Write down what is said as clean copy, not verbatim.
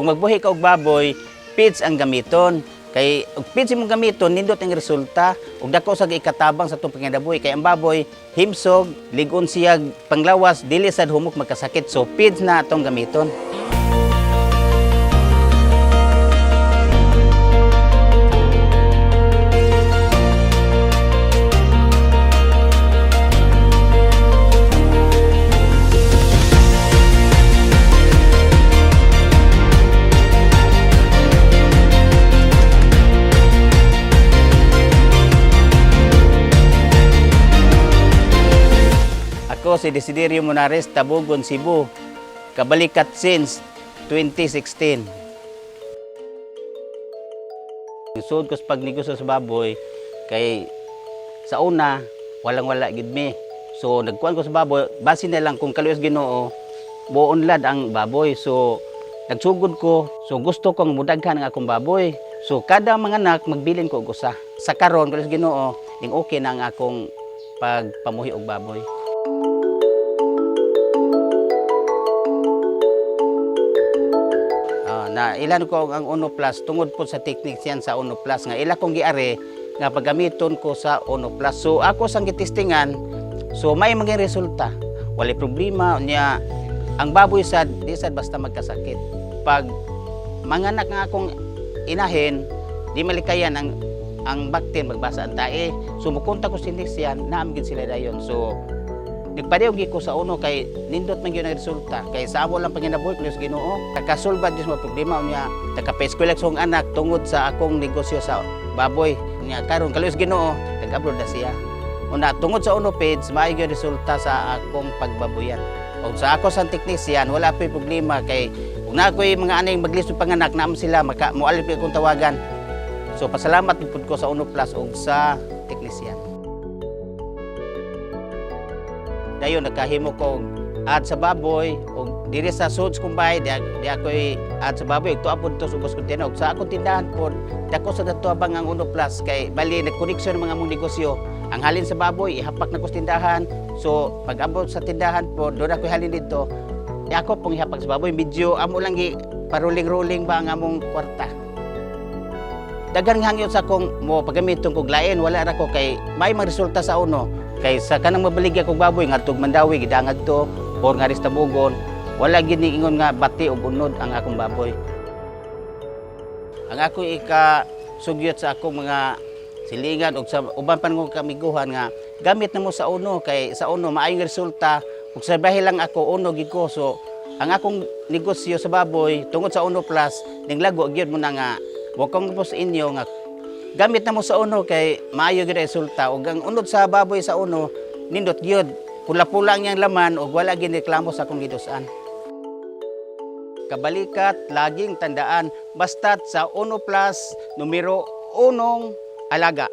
kung magbuhi ka og baboy, feeds ang gamiton. Kay og feeds imong gamiton nindot ang resulta ug dako sa ikatabang sa atong panginabuhi kay ang baboy himsog, ligon siya panglawas dili sad humok magkasakit. So feeds na atong gamiton. Ako si Desiderio Monares, Tabugon, Cebu. Kabalikat since 2016. Sud ko sa pagnegosyo sa baboy kay sa una walang-wala gid mi. So nagkuan ko sa baboy, base na lang kung kaluyos Ginoo, buonlad ang baboy. So nagsugod ko, so gusto kong mudaghan ang akong baboy. So kada mga anak magbilin ko og usa. Sa karon kaluyos Ginoo, ning okay na ang akong pagpamuhi og baboy. Na ilan ko ang Uno Plus tungod po sa techniques yan sa Uno Plus nga ila kong giari nga paggamiton ko sa Uno Plus. So ako sang gitistingan, so may maging resulta. Wala problema niya ang baboy sad di sad basta magkasakit. Pag manganak nga akong inahin, di malikayan ang bakter magbasa ang tae. So mukunta ko sinis yan, naamgid sila dayon. So nagpadayog ko sa Uno kay nindot man gyud ang resulta kay sa amo lang panginabuhi kulis Ginoo kakasolbad jud mo problema unya taka-eskwela sa anak tungod sa akong negosyo sa baboy unya karon kalis Ginoo nag-upload na siya una tungod sa Uno page maayo gyud resulta sa akong pagbaboyan ug sa ako sang technician wala pa problema kay ug na ako'y mga anay maglisod panganak naam sila moalip akong tawagan. So pasalamat pud ko sa Uno Plus ug sa technician. Dayon nagkahimo ko ad sa baboy ug diri sa Suds Kumbay di ako'y ad sa baboy ug tuwa pud to sugos kuntena ug sa akong tindahan pod dako sa datuabang ang Uno Plus kay bali nagkoneksyon mga among negosyo ang halin sa baboy ihapak na ko sa tindahan. So pag abot sa tindahan pod do ako'y halin dito ako pong ihapak sa baboy medyo amo lang gi paruling-ruling ba ang among kwarta. Dagan hangyo sa akong mo pagamiton kog lain wala ra ko kay may resulta sa Uno. Kay sa kanang mabaligya kog baboy nga tug Mandawi gidangag to or nga Tabugon wala gid ni ingon nga bati og unod ang akong baboy. Ang ako ikasugyot sa akong mga silingan ug sa uban pa ng kamiguhan nga gamit na mo sa Uno kay sa Uno maayong resulta ug sa bahay lang ako Uno gid ko. So ang akong negosyo sa baboy tungod sa Uno Plus ning lago gyud mo na nga wa kong sa inyo nga gamit na mo sa Uno kay maayo gyud resulta ug ang unod sa baboy sa Uno nindot gyud pula-pula ang yang laman ug wala gyud reklamo sa akong gidus-an. Kabalikat laging tandaan basta't sa Uno Plus numero 1 alaga.